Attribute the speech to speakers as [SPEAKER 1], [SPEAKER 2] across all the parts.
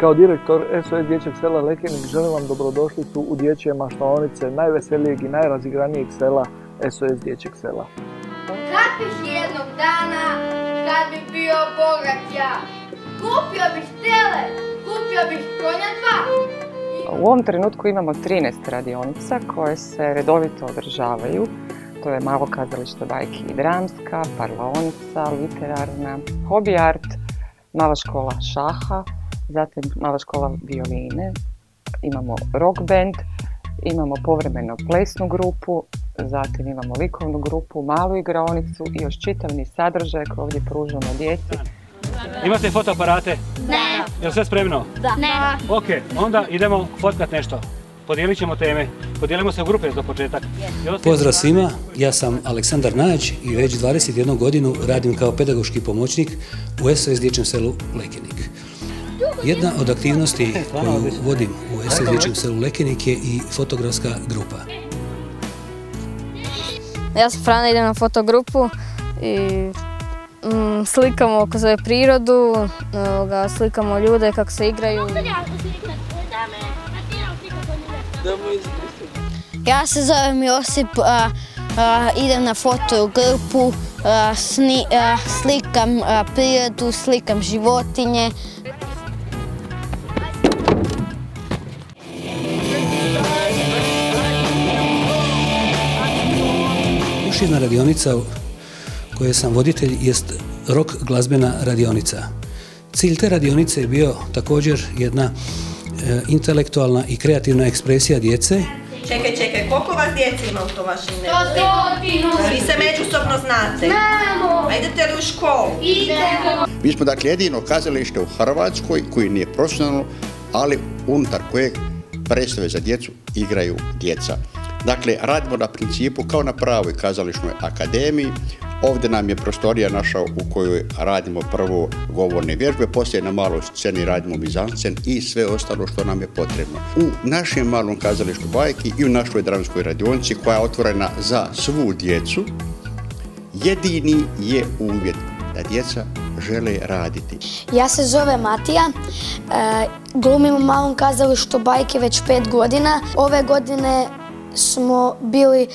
[SPEAKER 1] Kao direktor SOS Dječjeg sela Lekenik želim vam dobrodošlicu u dječje maštaonice najveselijeg i najrazigranijeg sela SOS Dječjeg sela.
[SPEAKER 2] Kad biš jednog dana, kad bi bio bogat ja, kupio bih tele, kupio bih konja dva.
[SPEAKER 3] U ovom trenutku imamo 13 radionica koje se redovito održavaju. To je malo kazalište bajki i dramska, parlaonica, literarna, hobby art, mala škola šaha, zatim mala škola violine, imamo rock band, imamo povremeno plesnu grupu, zatim imamo likovnu grupu, malu igraonicu i još čitav niz sadržaja koje ovdje pružamo djeci.
[SPEAKER 4] Imate fotoaparate?
[SPEAKER 2] Ne.
[SPEAKER 4] Je li sve spremno?
[SPEAKER 2] Da. Ne.
[SPEAKER 4] Ok, onda idemo fotkat nešto. Podijelit ćemo teme. Podijelimo se u grupe za početak.
[SPEAKER 5] Pozdrav svima, ja sam Aleksandar Nađ i već 21 godinu radim kao pedagoški pomoćnik u SOS Dječjem selu Lekenik. Jedna od aktivnosti koju vodim u SOS Dječjem selu Lekenik je i fotografska grupa.
[SPEAKER 6] Ja sam Frana, idem na fotogrupu i slikamo oko svoje prirodu, slikamo ljude kako se igraju.
[SPEAKER 7] Ja se zovem Josip, idem na fotogrupu, slikam prirodu, slikam životinje.
[SPEAKER 5] Još jedna radionica koje sam voditelj jest rock glazbena radionica. Cilj te radionice je bio također jedna intelektualna i kreativna ekspresija djece.
[SPEAKER 8] Čekaj, koliko vas djece ima u to vašem nebu? Vi se međusobno znate? Znamo! A idete li u školu?
[SPEAKER 2] Idemo!
[SPEAKER 9] Mi smo dakle jedino kazalište u Hrvatskoj koji nije profesionalno, ali unutar kojeg predstave za djecu igraju djeca. Dakle, radimo na principu kao na pravoj kazališnoj akademiji. Ovdje nam je prostorija naša u kojoj radimo prvo govorne vježbe, poslije na maloj sceni radimo mizanscen i sve ostalo što nam je potrebno. U našem malom kazalištu bajki i u našoj dramskoj radionici koja je otvorena za svu djecu, jedini je uvjet da djeca žele raditi.
[SPEAKER 7] Ja se zovem Matija, glumim u malom kazalištu bajke već 5 godina. Ove godine smo bili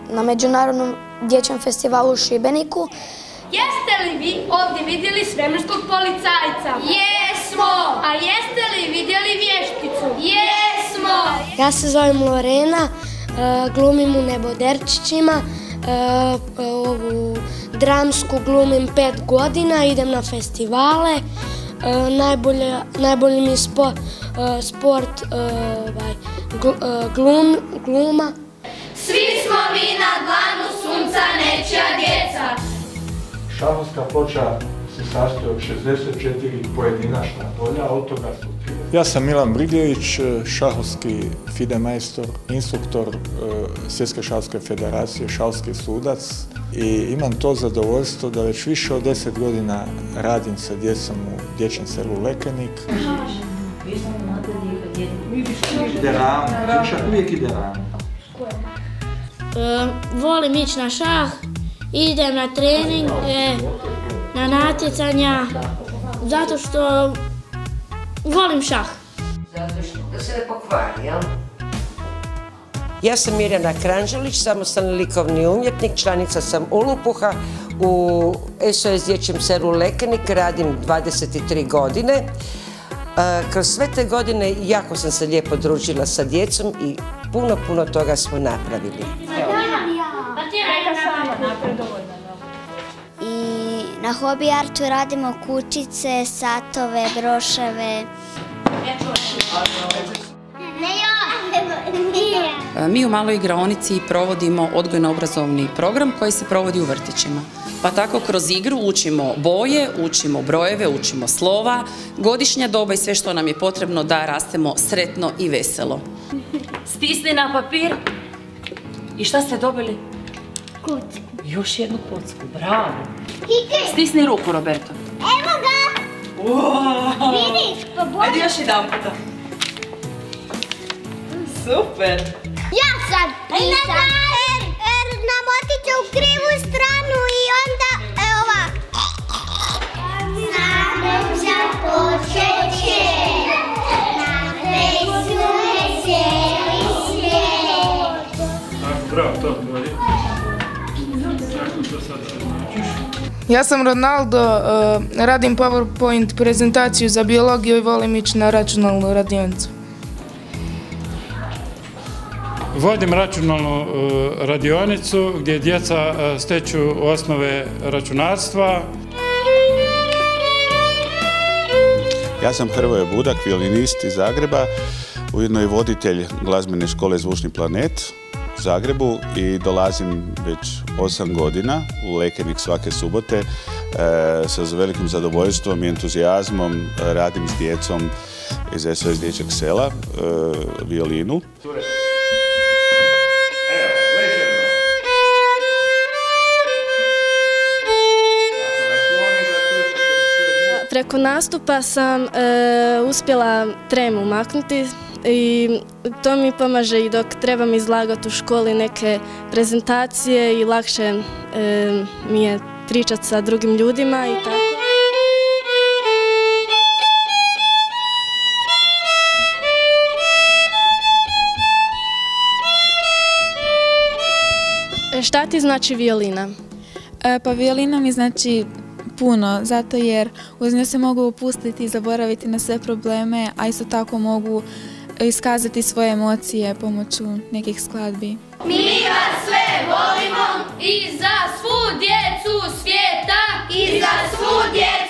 [SPEAKER 7] na međunarodnom dječjem festivalu u Šibeniku.
[SPEAKER 2] Jeste li vi ovdje vidjeli svemirskog policajca? Jesmo! A jeste li vidjeli vješticu? Jesmo!
[SPEAKER 7] Ja se zovem Lorena, glumim u Neboderčićima, ovu dramsku glumim 5 godina, idem na festivale. Najbolji mi je sport gluma.
[SPEAKER 2] Svi smo mi na dlanu sunca, nečija djeca.
[SPEAKER 10] Šahovska ploča se sastoji od 64 pojedinačna polja, od toga su 30. Ja sam Milan Brigljević, šahovski FIDE majstor, instruktor Svjetske šahovske federacije, šahovski sudac i imam to zadovoljstvo da već više od 10 godina radim sa djecom u Dječjem selu Lekenik. Ide ravno, uvijek ide ravno.
[SPEAKER 11] Volim ići na šah, idem na treninge, na natjecanja, zato što volim šah.
[SPEAKER 12] Zato što da se ne pokvari, jel?
[SPEAKER 13] Ja sam Mirjana Kranželić, samostalni likovni umjetnik, članica sam Olumpuha. U SOS Dječjem selu Lekenik radim 23 godine. Kroz sve te godine jako sam se lijepo družila sa djecom i puno toga smo napravili.
[SPEAKER 7] I na hobby artu radimo kućice, satove, broševe.
[SPEAKER 14] Mi u maloj igraonici provodimo odgojno-obrazovni program koji se provodi u vrtićima. Pa tako kroz igru učimo boje, učimo brojeve, učimo slova, godišnja doba i sve što nam je potrebno da rastemo sretno i veselo.
[SPEAKER 15] Stisni na papir. I šta ste dobili?
[SPEAKER 11] Kocku.
[SPEAKER 15] Još jednu kocku, bravo. Stisni ruku, Roberto.
[SPEAKER 11] Evo ga! Vidiš, pa bolje.
[SPEAKER 15] Ajde još jedan puta. Super!
[SPEAKER 11] Ja sad pisam. Namotit će u krivu stranu i onda ovako.
[SPEAKER 16] Ja sam Ronaldo, radim PowerPoint prezentaciju za biologiju i volim ići na računalnu radionicu.
[SPEAKER 17] Vodim računalnu radionicu gdje djeca steću osnove računarstva.
[SPEAKER 18] Ja sam Hrvoje Budak, violinist iz Zagreba, ujedno i voditelj glazbene škole Zvučni planet u Zagrebu i dolazim već 8 godina u Lekenik svake subote sa velikim zadovoljstvom i entuzijazmom radim s djecom iz SOS Dječjeg sela, violinu.
[SPEAKER 19] Preko nastupa sam uspjela tremu maknuti i to mi pomaže i dok trebam izlagati u školi neke prezentacije i lakše mi je pričati sa drugim ljudima i tako. Šta ti znači violina?
[SPEAKER 20] Pa violina mi znači puno, zato jer uz nju se mogu opustiti i zaboraviti na sve probleme, a isto tako mogu iskazati svoje emocije pomoću nekih skladbi.
[SPEAKER 2] Mi vas sve volimo i za svu djecu svijeta i za svu djecu